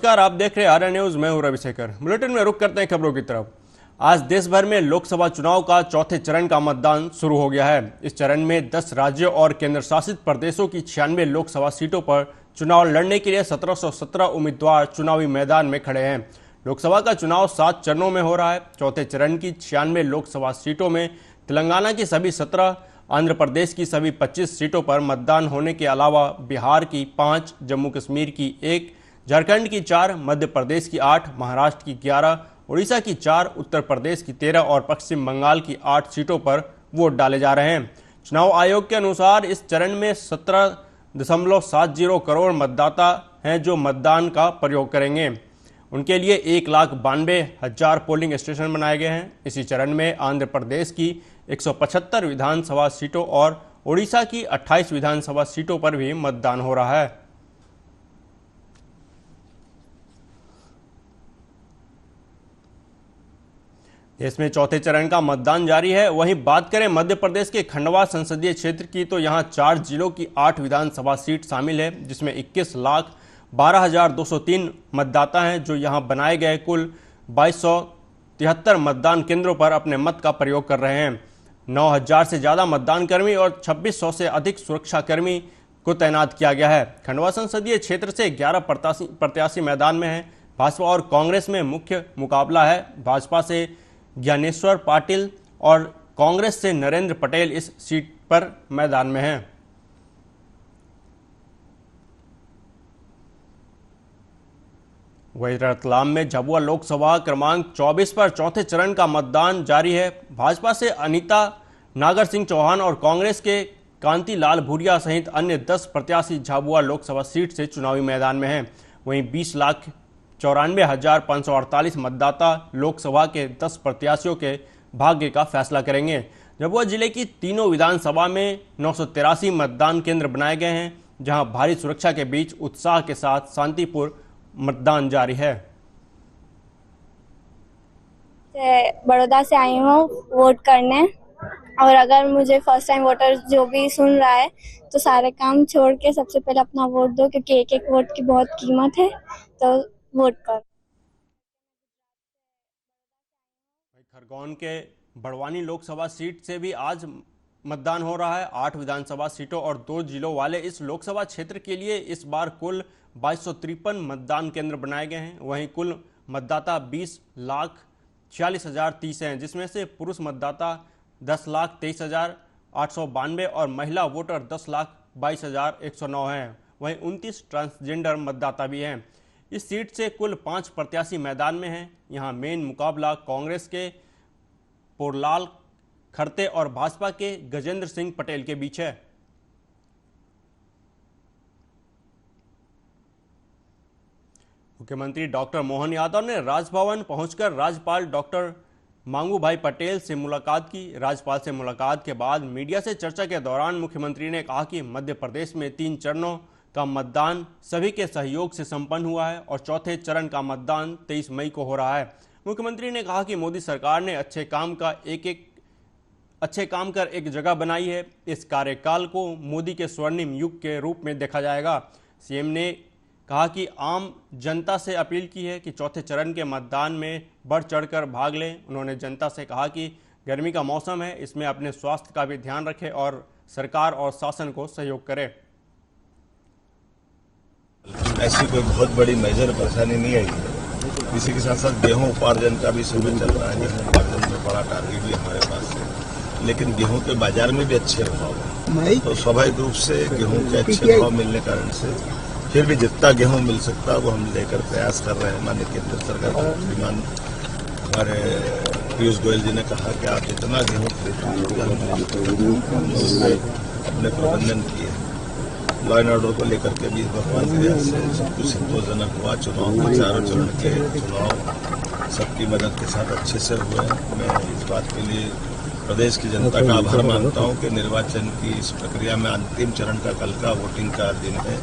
नमस्कार, आप देख रहे हैं आर्या न्यूज। मैं हूं रविशेखर। बुलेटिन में रुक करते हैं खबरों की तरफ। आज देश भर में लोकसभा चुनाव का चौथे चरण का मतदान शुरू हो गया है। इस चरण में 10 राज्यों और केंद्र शासित प्रदेशों की 96 लोकसभा सीटों पर चुनाव लड़ने के लिए 1717 उम्मीदवार चुनावी मैदान में खड़े हैं। लोकसभा का चुनाव 7 चरणों में हो रहा है। चौथे चरण की 96 लोकसभा सीटों में तेलंगाना की सभी 17, आंध्र प्रदेश की सभी 25 सीटों पर मतदान होने के अलावा बिहार की 5, जम्मू कश्मीर की 1, झारखंड की 4, मध्य प्रदेश की 8, महाराष्ट्र की 11, उड़ीसा की 4, उत्तर प्रदेश की 13 और पश्चिम बंगाल की 8 सीटों पर वोट डाले जा रहे हैं। चुनाव आयोग के अनुसार इस चरण में 17.70 करोड़ मतदाता हैं जो मतदान का प्रयोग करेंगे। उनके लिए 1,92,000 पोलिंग स्टेशन बनाए गए हैं। इसी चरण में आंध्र प्रदेश की 175 विधानसभा सीटों और उड़ीसा की 28 विधानसभा सीटों पर भी मतदान हो रहा है। देश में चौथे चरण का मतदान जारी है। वहीं बात करें मध्य प्रदेश के खंडवा संसदीय क्षेत्र की, तो यहां 4 जिलों की 8 विधानसभा सीट शामिल है, जिसमें 21,12,203 मतदाता हैं जो यहां बनाए गए कुल 2273 मतदान केंद्रों पर अपने मत का प्रयोग कर रहे हैं। 9,000 से ज्यादा मतदान कर्मी और 2600 से अधिक सुरक्षाकर्मी को तैनात किया गया है। खंडवा संसदीय क्षेत्र से 11 प्रत्याशी मैदान में हैं। भाजपा और कांग्रेस में मुख्य मुकाबला है। भाजपा से ज्ञानेश्वर पाटिल और कांग्रेस से नरेंद्र पटेल इस सीट पर मैदान में हैं। वहीं रतलाम में झाबुआ लोकसभा क्रमांक 24 पर चौथे चरण का मतदान जारी है। भाजपा से अनीता नागर सिंह चौहान और कांग्रेस के कांति लाल भूरिया सहित अन्य 10 प्रत्याशी झाबुआ लोकसभा सीट से चुनावी मैदान में हैं। वहीं 20,94,548 मतदाता लोकसभा के 10 प्रत्याशियों के भाग्य का फैसला करेंगे। झाबुआ जिले की तीनों विधानसभा में 983 मतदान केंद्र बनाए गए हैं, जहां भारी सुरक्षा के बीच उत्साह के साथ शांतिपूर्ण मतदान जारी है। बड़ौदा से आई हूँ वोट करने, और अगर मुझे फर्स्ट टाइम वोटर जो भी सुन रहा है तो सारे काम छोड़ के सबसे पहले अपना वोट दो, क्योंकि एक एक वोट की बहुत कीमत है, तो वोट कर। खरगोन के बड़वानी लोकसभा सीट से भी आज मतदान हो रहा है। 8 विधानसभा सीटों और 2 जिलों वाले इस लोकसभा क्षेत्र के लिए इस बार कुल 2253 मतदान केंद्र बनाए गए हैं। वहीं कुल मतदाता 20,46,030 हैं, जिसमें से पुरुष मतदाता 10,23,892 और महिला वोटर 10,22,109 हैं। वहीं 29 ट्रांसजेंडर मतदाता भी हैं। इस सीट से कुल 5 प्रत्याशी मैदान में हैं। यहां मेन मुकाबला कांग्रेस के पोरलाल खरते और भाजपा के गजेंद्र सिंह पटेल के बीच है। मुख्यमंत्री डॉक्टर मोहन यादव ने राजभवन पहुंचकर राज्यपाल डॉक्टर मांगू भाई पटेल से मुलाकात की। राज्यपाल से मुलाकात के बाद मीडिया से चर्चा के दौरान मुख्यमंत्री ने कहा कि मध्य प्रदेश में 3 चरणों का मतदान सभी के सहयोग से संपन्न हुआ है और चौथे चरण का मतदान 23 मई को हो रहा है। मुख्यमंत्री ने कहा कि मोदी सरकार ने अच्छे काम कर एक जगह बनाई है। इस कार्यकाल को मोदी के स्वर्णिम युग के रूप में देखा जाएगा। सीएम ने कहा कि आम जनता से अपील की है कि चौथे चरण के मतदान में बढ़ चढ़कर भाग लें। उन्होंने जनता से कहा कि गर्मी का मौसम है, इसमें अपने स्वास्थ्य का भी ध्यान रखें और सरकार और शासन को सहयोग करें। ऐसी कोई बहुत बड़ी मेजर परेशानी नहीं आई। इसी के साथ साथ गेहूं उपार्जन का भी समय चल रहा है। गेहूं उपार्जन में बड़ा टारगेट भी हमारे पास है, लेकिन गेहूं के बाजार में भी अच्छे भाव है, तो स्वाभाविक रूप से गेहूं के अच्छे भाव मिलने कारण से फिर भी जितना गेहूं मिल सकता है वो हम लेकर प्रयास कर रहे हैं। माननीय केंद्र सरकार के श्रीमान हमारे पीयूष गोयल जी ने कहा कि आप जितना गेहूं अपने प्रबंधन किए। लॉ एंड ऑर्डर को लेकर के भी भगवान की दया से सब कुछ संतोषजनक हुआ। चुनाव के चारों चरण के चुनाव सबकी मदद के साथ अच्छे से हुए। मैं इस बात के लिए प्रदेश की जनता का आभार मानता हूं कि निर्वाचन की इस प्रक्रिया में अंतिम चरण का कल का वोटिंग का दिन है।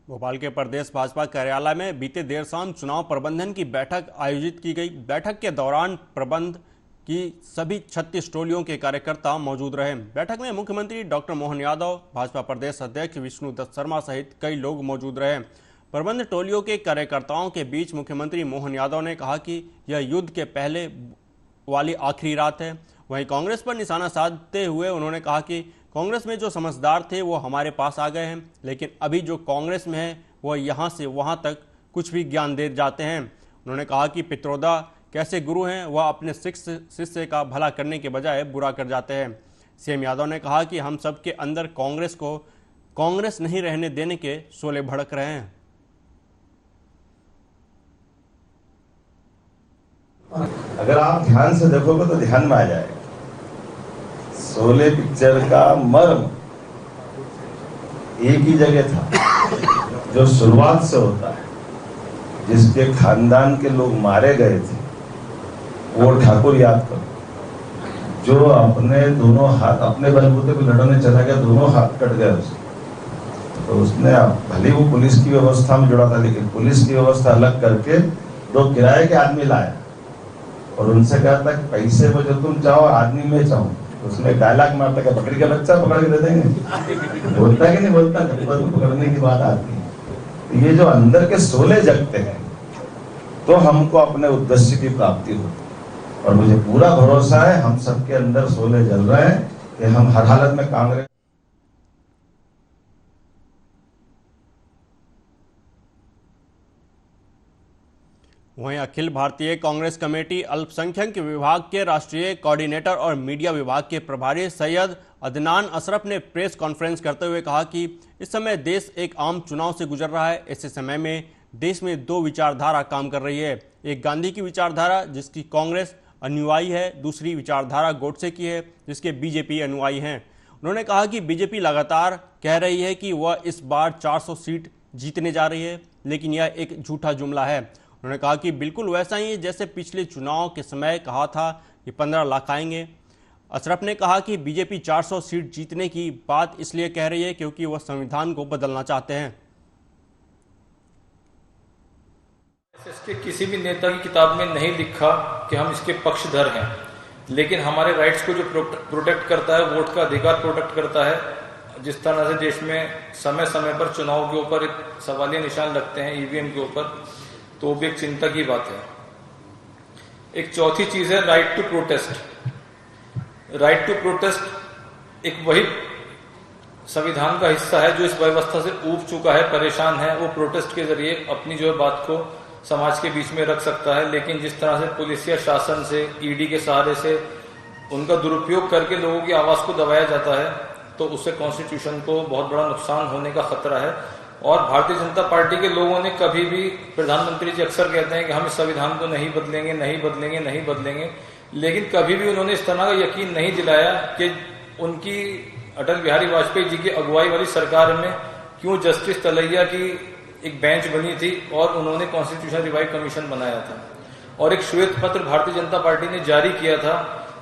भोपाल के प्रदेश भाजपा कार्यालय में बीते देर शाम चुनाव प्रबंधन की बैठक आयोजित की गई। बैठक के दौरान प्रबंध कि सभी 36 टोलियों के कार्यकर्ता मौजूद रहे। बैठक में मुख्यमंत्री डॉक्टर मोहन यादव, भाजपा प्रदेश अध्यक्ष विष्णु दत्त शर्मा सहित कई लोग मौजूद रहे। प्रबंध टोलियों के कार्यकर्ताओं के बीच मुख्यमंत्री मोहन यादव ने कहा कि यह युद्ध के पहले वाली आखिरी रात है। वहीं कांग्रेस पर निशाना साधते हुए उन्होंने कहा कि कांग्रेस में जो समझदार थे वो हमारे पास आ गए हैं, लेकिन अभी जो कांग्रेस में है वह यहाँ से वहाँ तक कुछ भी ज्ञान दे जाते हैं। उन्होंने कहा कि पित्रोदा कैसे गुरु हैं, वह अपने शिष्य का भला करने के बजाय बुरा कर जाते हैं। सीएम यादव ने कहा कि हम सबके अंदर कांग्रेस को कांग्रेस नहीं रहने देने के शोले भड़क रहे हैं। अगर आप ध्यान से देखोगे तो ध्यान में आ जाएगा, शोले पिक्चर का मर्म एक ही जगह था जो शुरुआत से होता है। जिसके खानदान के लोग मारे गए थे वो ठाकुर याद करो, जो अपने दोनों हाथ अपने बलबूते पे लड़ने चला गया, दोनों हाथ कट गए उसके। तो उसने भले वो पुलिस की व्यवस्था में जुड़ा था, लेकिन पुलिस की व्यवस्था अलग करके 2 किराए के आदमी लाया और उनसे कहा था कि पैसे में जो तुम चाहो आदमी में चाहो। उसमें डायलॉग मारता कि बकरी का बच्चा पकड़ के दे देंगे, बोलता कि नहीं बोलता, पकड़ने की बात आती है। तो ये जो अंदर के शोले जगते हैं तो हमको अपने उद्देश्य की प्राप्ति होती है। और मुझे पूरा भरोसा है हम सबके अंदर शोले जल रहे हैं कि हम हर हालत में कांग्रेस। वहीं अखिल भारतीय कांग्रेस कमेटी अल्पसंख्यक विभाग के राष्ट्रीय कोऑर्डिनेटर और मीडिया विभाग के प्रभारी सैयद अदनान अशरफ ने प्रेस कॉन्फ्रेंस करते हुए कहा कि इस समय देश एक आम चुनाव से गुजर रहा है। ऐसे समय में देश में 2 विचारधारा काम कर रही है। एक गांधी की विचारधारा जिसकी कांग्रेस अनुयायी है, दूसरी विचारधारा गोडसे की है जिसके बीजेपी अनुयायी हैं। उन्होंने कहा कि बीजेपी लगातार कह रही है कि वह इस बार 400 सीट जीतने जा रही है, लेकिन यह एक झूठा जुमला है। उन्होंने कहा कि बिल्कुल वैसा ही है जैसे पिछले चुनाव के समय कहा था कि 15 लाख आएंगे। अशरफ ने कहा कि बीजेपी 400 सीट जीतने की बात इसलिए कह रही है क्योंकि वह संविधान को बदलना चाहते हैं। इसके किसी भी नेता की किताब में नहीं लिखा कि हम इसके पक्षधर हैं, लेकिन हमारे राइट्स को जो प्रोटेक्ट करता है, वोट का अधिकार प्रोटेक्ट करता है। जिस तरह से देश में समय समय पर चुनाव के ऊपर एक सवालिया निशान लगते हैं ईवीएम के ऊपर, तो भी एक चिंता की बात है। एक चौथी चीज है right to protest. Right to protest एक वही संविधान का हिस्सा है जो इस व्यवस्था से ऊब चुका है, परेशान है। वो प्रोटेस्ट के जरिए अपनी जो बात को समाज के बीच में रख सकता है, लेकिन जिस तरह से पुलिस या शासन से, ईडी के सहारे से उनका दुरुपयोग करके लोगों की आवाज को दबाया जाता है, तो उससे कॉन्स्टिट्यूशन को बहुत बड़ा नुकसान होने का खतरा है। और भारतीय जनता पार्टी के लोगों ने कभी भी, प्रधानमंत्री जी अक्सर कहते हैं कि हम इस संविधान को नहीं बदलेंगे, नहीं बदलेंगे, नहीं बदलेंगे, लेकिन कभी भी उन्होंने इस तरह का यकीन नहीं दिलाया कि उनकी अटल बिहारी वाजपेयी जी की अगुवाई वाली सरकार में क्यों जस्टिस तलैया की एक बेंच बनी थी और उन्होंने कॉन्स्टिट्यूशन रिवाइव कमीशन बनाया था और एक श्वेत पत्र भारतीय जनता पार्टी ने जारी किया था।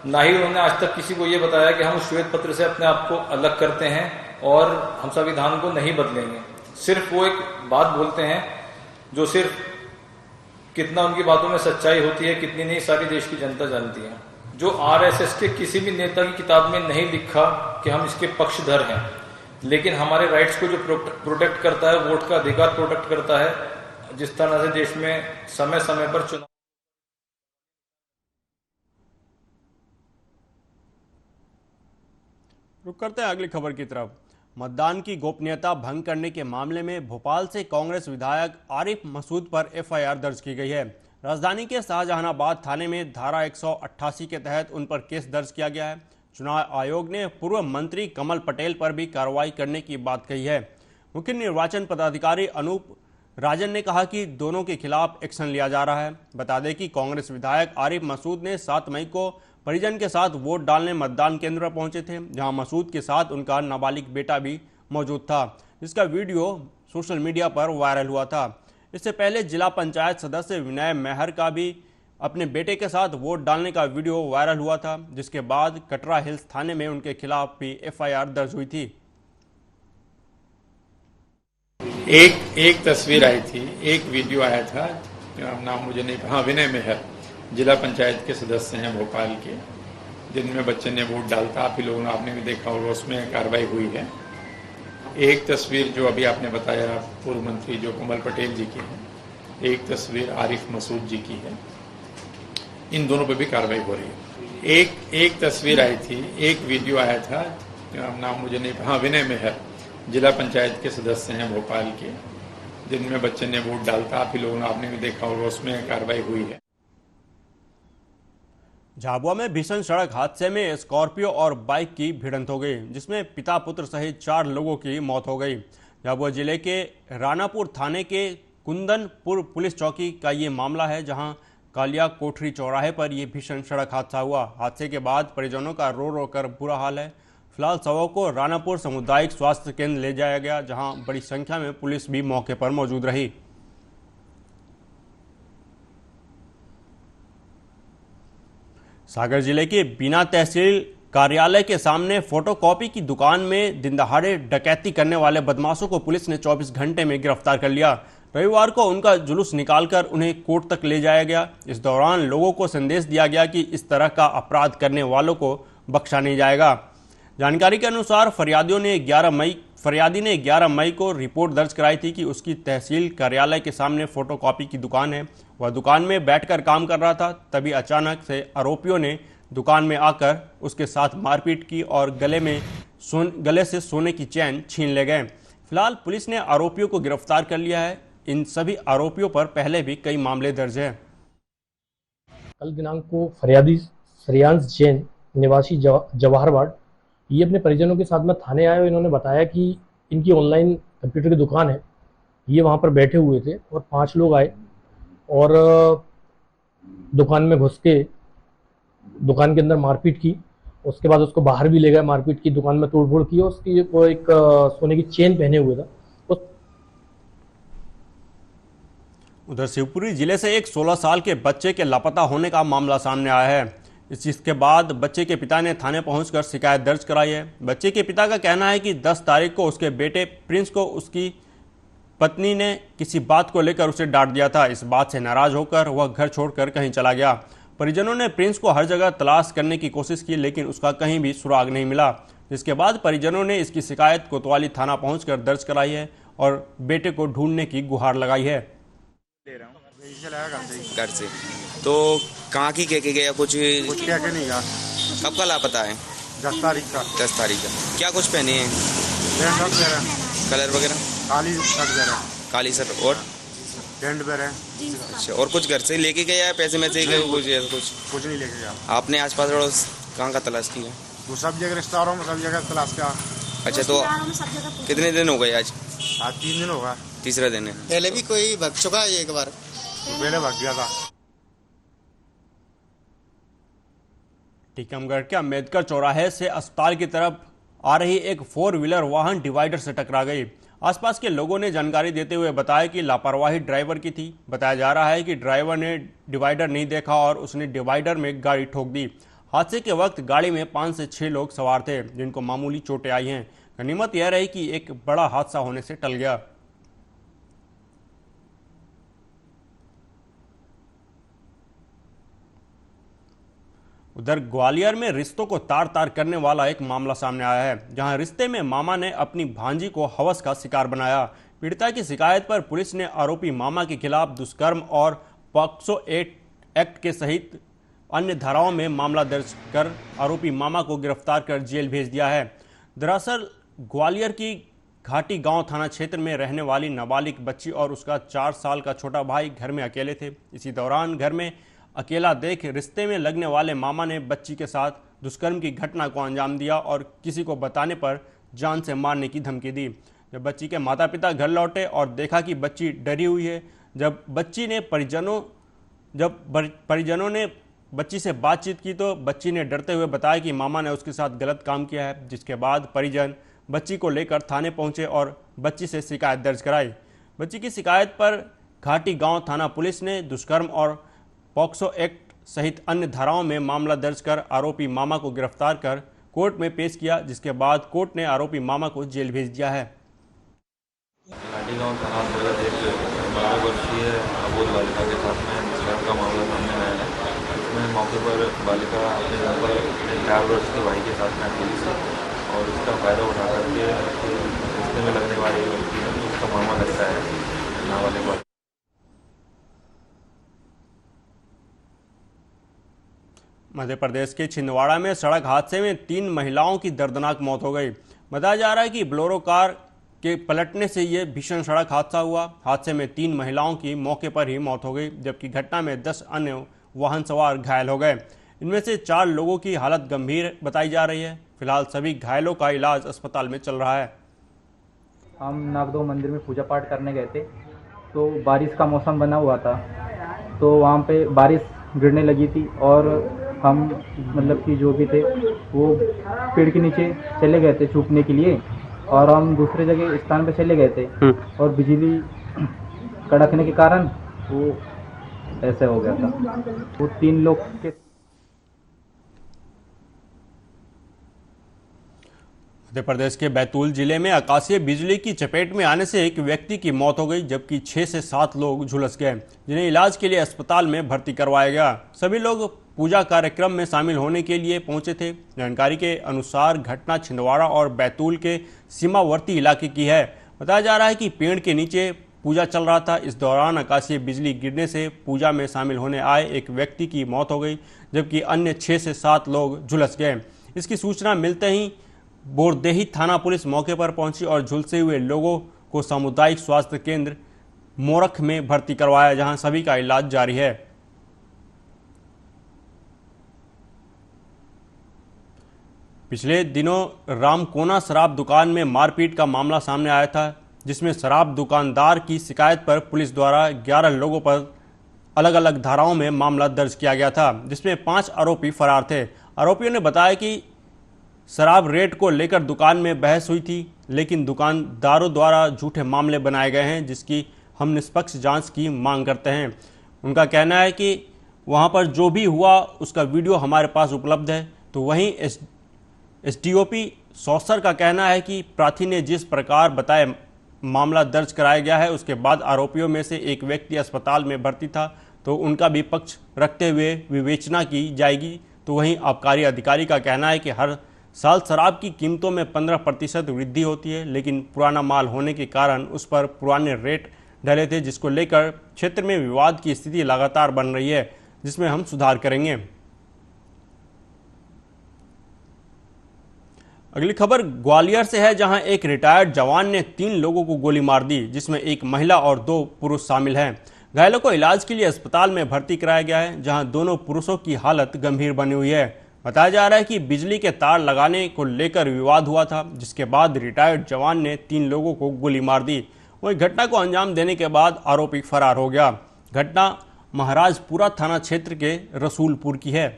ना ही उन्होंने आज तक किसी को यह बताया कि हम उस श्वेत पत्र से अपने आप को अलग करते हैं और हम संविधान को नहीं बदलेंगे। सिर्फ वो एक बात बोलते हैं जो सिर्फ कितना उनकी बातों में सच्चाई होती है कितनी नहीं सारी देश की जनता जानती है। जो आरएसएस के किसी भी नेता की किताब में नहीं लिखा कि हम इसके पक्षधर हैं, लेकिन हमारे राइट्स को जो प्रोटेक्ट करता है, वोट का अधिकार प्रोटेक्ट करता है। जिस तरह से देश में समय समय पर चुनाव। रुक करते हैं अगली खबर की तरफ। मतदान की गोपनीयता भंग करने के मामले में भोपाल से कांग्रेस विधायक आरिफ मसूद पर एफआईआर दर्ज की गई है। राजधानी के शाहजहानाबाद थाने में धारा 188 के तहत उन पर केस दर्ज किया गया है। चुनाव आयोग ने पूर्व मंत्री कमल पटेल पर भी कार्रवाई करने की बात कही है। मुख्य निर्वाचन पदाधिकारी अनूप राजन ने कहा कि दोनों के खिलाफ एक्शन लिया जा रहा है। बता दें कि कांग्रेस विधायक आरिफ मसूद ने 7 मई को परिजन के साथ वोट डालने मतदान केंद्र पर पहुंचे थे, जहां मसूद के साथ उनका नाबालिग बेटा भी मौजूद था, जिसका वीडियो सोशल मीडिया पर वायरल हुआ था। इससे पहले जिला पंचायत सदस्य विनय मेहर का भी अपने बेटे के साथ वोट डालने का वीडियो वायरल हुआ था, जिसके बाद कटरा हिल्स थाने में उनके खिलाफ भी एफआईआर दर्ज हुई थी। एक तस्वीर आई थी, एक वीडियो आया था, नाम मुझे नहीं, हाँ विनय मेहर, जिला पंचायत के सदस्य हैं भोपाल के, जिनमें बच्चे ने वोट डालता, आप ही लोगों ने आपने भी देखा होगा, उसमें कार्रवाई हुई है। एक तस्वीर जो अभी आपने बताया पूर्व मंत्री जो कमल पटेल जी की है, एक तस्वीर आरिफ मसूद जी की है, इन दोनों पे भी कार्रवाई हो रही है। एक तस्वीर आई थी, एक वीडियो आया था, नाम मुझे नहीं, हाँ विनय मेहर, जिला पंचायत के सदस्य हैं भोपाल के, जिनमें बच्चे ने वोट डालता, आप ही लोगों ने आपने भी देखा होगा, उसमें कार्रवाई हुई है। झाबुआ में भीषण सड़क हादसे में स्कॉर्पियो और बाइक की भिड़ंत हो गई, जिसमें पिता पुत्र सहित 4 लोगों की मौत हो गई। झाबुआ जिले के रानापुर थाने के कुंदनपुर पुलिस चौकी का ये मामला है, जहां कालिया कोठरी चौराहे पर यह भीषण सड़क हादसा हुआ। हादसे के बाद परिजनों का रो रो कर बुरा हाल है। फिलहाल शवों को रानापुर सामुदायिक स्वास्थ्य केंद्र ले जाया गया, जहां बड़ी संख्या में पुलिस भी मौके पर मौजूद रही। सागर जिले के बीना तहसील कार्यालय के सामने फोटोकॉपी की दुकान में दिनदहाड़े डकैती करने वाले बदमाशों को पुलिस ने 24 घंटे में गिरफ्तार कर लिया। रविवार को उनका जुलूस निकालकर उन्हें कोर्ट तक ले जाया गया। इस दौरान लोगों को संदेश दिया गया कि इस तरह का अपराध करने वालों को बख्शा नहीं जाएगा। जानकारी के अनुसार फरियादी ने 11 मई को रिपोर्ट दर्ज कराई थी कि उसकी तहसील कार्यालय के सामने फोटोकॉपी की दुकान है। वह दुकान में बैठकर काम कर रहा था, तभी अचानक से आरोपियों ने दुकान में आकर उसके साथ मारपीट की और गले से सोने की चैन छीन ले गए। फिलहाल पुलिस ने आरोपियों को गिरफ्तार कर लिया है। इन सभी आरोपियों पर पहले भी कई मामले दर्ज हैं। कल दिनांक को फरियादी श्रेयांश जैन निवासी जवाहर वार्ड, ये अपने परिजनों के साथ में थाने आए और इन्होंने बताया कि इनकी ऑनलाइन कंप्यूटर की दुकान है। ये वहाँ पर बैठे हुए थे और 5 लोग आए और दुकान में घुस के दुकान के अंदर मारपीट की। उसके बाद उसको बाहर भी ले गए, मारपीट की, दुकान में तोड़फोड़ की। उसकी वो एक सोने की चेन पहने हुए था। उधर शिवपुरी जिले से एक 16 साल के बच्चे के लापता होने का मामला सामने आया है। इसके बाद बच्चे के पिता ने थाने पहुंचकर शिकायत दर्ज कराई है। बच्चे के पिता का कहना है कि 10 तारीख को उसके बेटे प्रिंस को उसकी पत्नी ने किसी बात को लेकर उसे डांट दिया था। इस बात से नाराज होकर वह घर छोड़कर कहीं चला गया। परिजनों ने प्रिंस को हर जगह तलाश करने की कोशिश की, लेकिन उसका कहीं भी सुराग नहीं मिला। जिसके बाद परिजनों ने इसकी शिकायत कोतवाली थाना पहुंचकर दर्ज कराई है और बेटे को ढूंढने की गुहार लगाई है। घर से तो कहाँ की कह के गया? कुछ क्या के नहीं गया। कब का लापता है? 10 तारीख का। 10 तारीख का। क्या कुछ पहने हैं? कलर वगैरह? काली शर्ट वगैरह, काली शर्ट और पैंट वगैरह। अच्छा, और कुछ घर से लेके गया है? पैसे में से कुछ ऐसा कुछ नहीं लेके गया। आपने आसपास पड़ोस कहाँ का तलाश किया? वो सब जगह रिश्तेदारों में सब जगह तलाश किया। अच्छा, तो कितने दिन हो गए आज? 3 दिन होगा। तीसरा दिन है। पहले भी कोई भग चुका है एक बार, पहले भाग गया था। टीकमगढ़ के अम्बेडकर चौराहे से अस्पताल की तरफ आ रही एक 4 व्हीलर वाहन डिवाइडर से टकरा गई। आसपास के लोगों ने जानकारी देते हुए बताया कि लापरवाही ड्राइवर की थी। बताया जा रहा है कि ड्राइवर ने डिवाइडर नहीं देखा और उसने डिवाइडर में गाड़ी ठोक दी। हादसे के वक्त गाड़ी में 5 से 6 लोग सवार थे, जिनको मामूली चोटें आई हैं। गनीमत यह रही कि एक बड़ा हादसा होने से टल गया। उधर ग्वालियर में रिश्तों को तार तार करने वाला एक मामला सामने आया है, जहां रिश्ते में मामा ने अपनी भांजी को हवस का शिकार बनाया। पीड़िता की शिकायत पर पुलिस ने आरोपी मामा के खिलाफ दुष्कर्म और पॉक्सो एक्ट के सहित अन्य धाराओं में मामला दर्ज कर आरोपी मामा को गिरफ्तार कर जेल भेज दिया है। दरअसल ग्वालियर की घाटी गांव थाना क्षेत्र में रहने वाली नाबालिग बच्ची और उसका 4 साल का छोटा भाई घर में अकेले थे। इसी दौरान घर में अकेला देख रिश्ते में लगने वाले मामा ने बच्ची के साथ दुष्कर्म की घटना को अंजाम दिया और किसी को बताने पर जान से मारने की धमकी दी। जब बच्ची के माता पिता घर लौटे और देखा कि बच्ची डरी हुई है, जब परिजनों ने बच्ची से बातचीत की तो बच्ची ने डरते हुए बताया कि मामा ने उसके साथ गलत काम किया है। जिसके बाद परिजन बच्ची को लेकर थाने पहुंचे और बच्ची से शिकायत दर्ज कराई। बच्ची की शिकायत पर घाटी गांव थाना पुलिस ने दुष्कर्म और पॉक्सो एक्ट सहित अन्य धाराओं में मामला दर्ज कर आरोपी मामा को गिरफ्तार कर कोर्ट में पेश किया, जिसके बाद कोर्ट ने आरोपी मामा को जेल भेज दिया है। घाटी गांव थाना अंतर्गत एक 12 वर्षीय अबोध बालिका के साथ में दुष्कर्म का मामला सामने आया है। उसमें मौके पर बालिका अपने घर पर 4 वर्ष के भाई के साथ में अकेली थी और उसका फ़ायदा उठा करके रिश्ते में लगने वाली व्यक्ति ने उसका मामा लगता है नाबालिग। मध्य प्रदेश के छिंदवाड़ा में सड़क हादसे में 3 महिलाओं की दर्दनाक मौत हो गई। बताया जा रहा है कि बोलेरो कार के पलटने से ये भीषण सड़क हादसा हुआ। हादसे में 3 महिलाओं की मौके पर ही मौत हो गई, जबकि घटना में 10 अन्य वाहन सवार घायल हो गए। इनमें से 4 लोगों की हालत गंभीर बताई जा रही है। फिलहाल सभी घायलों का इलाज अस्पताल में चल रहा है। हम नागदो मंदिर में पूजा पाठ करने गए थे, तो बारिश का मौसम बना हुआ था, तो वहाँ पे बारिश गिरने लगी थी और हम मतलब कि जो भी थे वो पेड़ के नीचे चले गए थे छुपने के लिए, और हम दूसरे जगह स्थान पे चले गए थे और बिजली कड़कने के कारण वो ऐसे हो गया था। वो 3 लोग के मध्य प्रदेश के बैतूल जिले में आकाशीय बिजली की चपेट में आने से एक व्यक्ति की मौत हो गई, जबकि 6 से 7 लोग झुलस गए, जिन्हें इलाज के लिए अस्पताल में भर्ती करवाया गया। सभी लोग पूजा कार्यक्रम में शामिल होने के लिए पहुंचे थे। जानकारी के अनुसार घटना छिंदवाड़ा और बैतूल के सीमावर्ती इलाके की है। बताया जा रहा है कि पेड़ के नीचे पूजा चल रहा था। इस दौरान आकाशीय बिजली गिरने से पूजा में शामिल होने आए एक व्यक्ति की मौत हो गई, जबकि अन्य 6 से 7 लोग झुलस गए। इसकी सूचना मिलते ही बोरदेही थाना पुलिस मौके पर पहुंची और झुलसे हुए लोगों को सामुदायिक स्वास्थ्य केंद्र मोरख में भर्ती करवाया, जहां सभी का इलाज जारी है। पिछले दिनों रामकोना शराब दुकान में मारपीट का मामला सामने आया था, जिसमें शराब दुकानदार की शिकायत पर पुलिस द्वारा 11 लोगों पर अलग अलग धाराओं में मामला दर्ज किया गया था, जिसमें 5 आरोपी फरार थे। आरोपियों ने बताया कि शराब रेट को लेकर दुकान में बहस हुई थी, लेकिन दुकानदारों द्वारा झूठे मामले बनाए गए हैं, जिसकी हम निष्पक्ष जांच की मांग करते हैं। उनका कहना है कि वहां पर जो भी हुआ उसका वीडियो हमारे पास उपलब्ध है। तो वहीं एसडीओपी सौसर का कहना है कि प्रार्थी ने जिस प्रकार बताया मामला दर्ज कराया गया है, उसके बाद आरोपियों में से एक व्यक्ति अस्पताल में भर्ती था, तो उनका भी पक्ष रखते हुए विवेचना की जाएगी। तो वहीं आबकारी अधिकारी का कहना है कि हर साल शराब की कीमतों में 15% वृद्धि होती है, लेकिन पुराना माल होने के कारण उस पर पुराने रेट ढले थे, जिसको लेकर क्षेत्र में विवाद की स्थिति लगातार बन रही है, जिसमें हम सुधार करेंगे। अगली खबर ग्वालियर से है, जहां एक रिटायर्ड जवान ने 3 लोगों को गोली मार दी, जिसमें एक महिला और 2 पुरुष शामिल हैं। घायलों को इलाज के लिए अस्पताल में भर्ती कराया गया है, जहां दोनों पुरुषों की हालत गंभीर बनी हुई है। बताया जा रहा है कि बिजली के तार लगाने को लेकर विवाद हुआ था, जिसके बाद रिटायर्ड जवान ने 3 लोगों को गोली मार दी। वहीं घटना को अंजाम देने के बाद आरोपी फरार हो गया। घटना महाराजपुरा थाना क्षेत्र के रसूलपुर की है।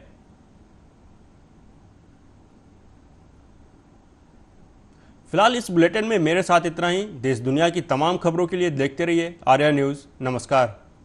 फिलहाल इस बुलेटिन में मेरे साथ इतना ही। देश दुनिया की तमाम खबरों के लिए देखते रहिए आर्या न्यूज़। नमस्कार।